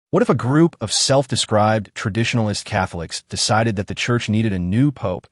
What if a group of self-described traditionalist Catholics decided that the Church needed a new pope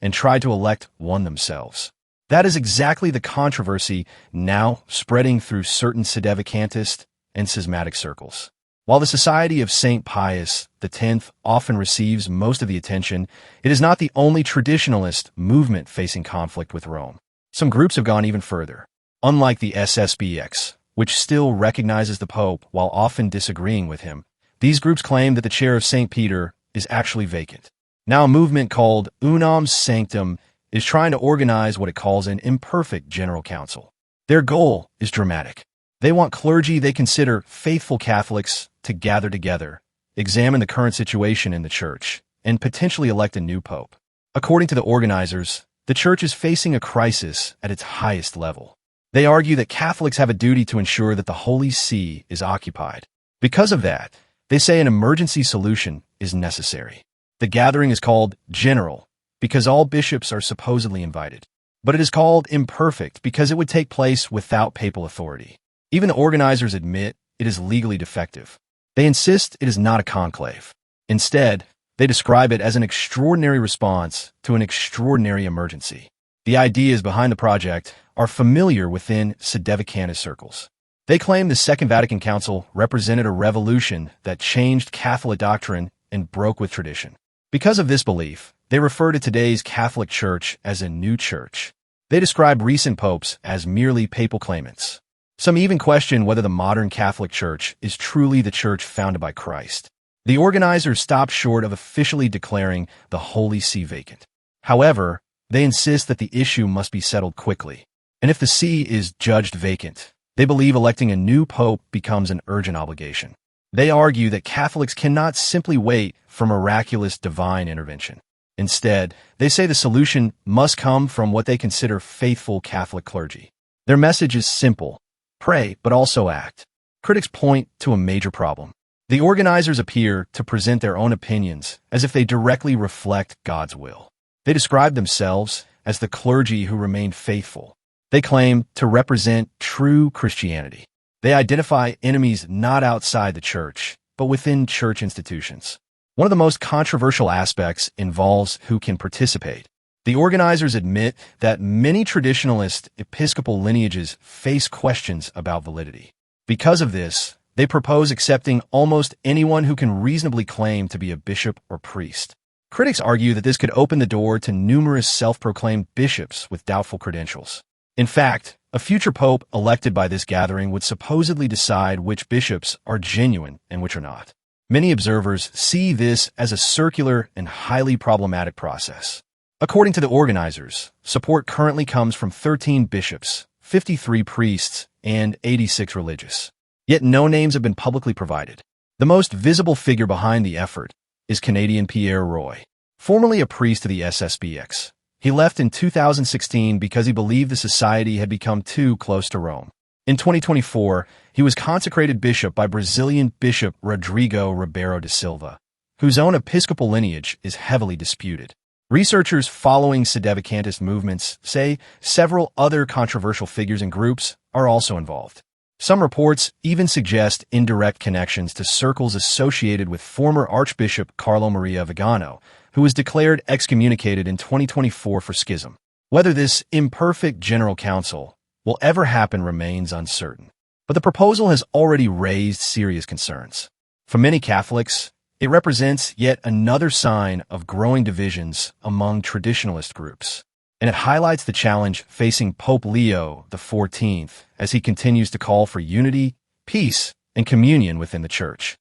and tried to elect one themselves? That is exactly the controversy now spreading through certain sedevacantist and schismatic circles. While the Society of St. Pius X often receives most of the attention, it is not the only traditionalist movement facing conflict with Rome. Some groups have gone even further. Unlike the SSPX, which still recognizes the Pope while often disagreeing with him, these groups claim that the chair of St. Peter is actually vacant. Now a movement called Unam Sanctam is trying to organize what it calls an Imperfect General Council. Their goal is dramatic. They want clergy they consider faithful Catholics to gather together, examine the current situation in the Church, and potentially elect a new pope. According to the organizers, the Church is facing a crisis at its highest level. They argue that Catholics have a duty to ensure that the Holy See is occupied. Because of that, they say an emergency solution is necessary. The gathering is called general because all bishops are supposedly invited, but it is called imperfect because it would take place without papal authority. Even the organizers admit it is legally defective. They insist it is not a conclave. Instead, they describe it as an extraordinary response to an extraordinary emergency. The ideas behind the project are familiar within sedevacantist circles. They claim the Second Vatican Council represented a revolution that changed Catholic doctrine and broke with tradition. Because of this belief, they refer to today's Catholic Church as a new church. They describe recent popes as merely papal claimants. Some even question whether the modern Catholic Church is truly the church founded by Christ. The organizers stopped short of officially declaring the Holy See vacant. However, they insist that the issue must be settled quickly. And if the see is judged vacant, they believe electing a new pope becomes an urgent obligation. They argue that Catholics cannot simply wait for miraculous divine intervention. Instead, they say the solution must come from what they consider faithful Catholic clergy. Their message is simple: pray, but also act. Critics point to a major problem. The organizers appear to present their own opinions as if they directly reflect God's will. They describe themselves as the clergy who remained faithful. They claim to represent true Christianity. They identify enemies not outside the church, but within church institutions. One of the most controversial aspects involves who can participate. The organizers admit that many traditionalist episcopal lineages face questions about validity. Because of this, they propose accepting almost anyone who can reasonably claim to be a bishop or priest. Critics argue that this could open the door to numerous self-proclaimed bishops with doubtful credentials. In fact, a future pope elected by this gathering would supposedly decide which bishops are genuine and which are not. Many observers see this as a circular and highly problematic process. According to the organizers, support currently comes from 13 bishops, 53 priests, and 86 religious. Yet no names have been publicly provided. The most visible figure behind the effort is Canadian Pierre Roy, formerly a priest of the SSPX. He left in 2016 because he believed the society had become too close to Rome. In 2024, he was consecrated bishop by Brazilian Bishop Rodrigo Ribeiro de Silva, whose own episcopal lineage is heavily disputed. Researchers following sedevacantist movements say several other controversial figures and groups are also involved. Some reports even suggest indirect connections to circles associated with former Archbishop Carlo Maria Vigano, who was declared excommunicated in 2024 for schism. Whether this Imperfect General Council will ever happen remains uncertain. But the proposal has already raised serious concerns. For many Catholics, it represents yet another sign of growing divisions among traditionalist groups, and it highlights the challenge facing Pope Leo XIV as he continues to call for unity, peace, and communion within the Church.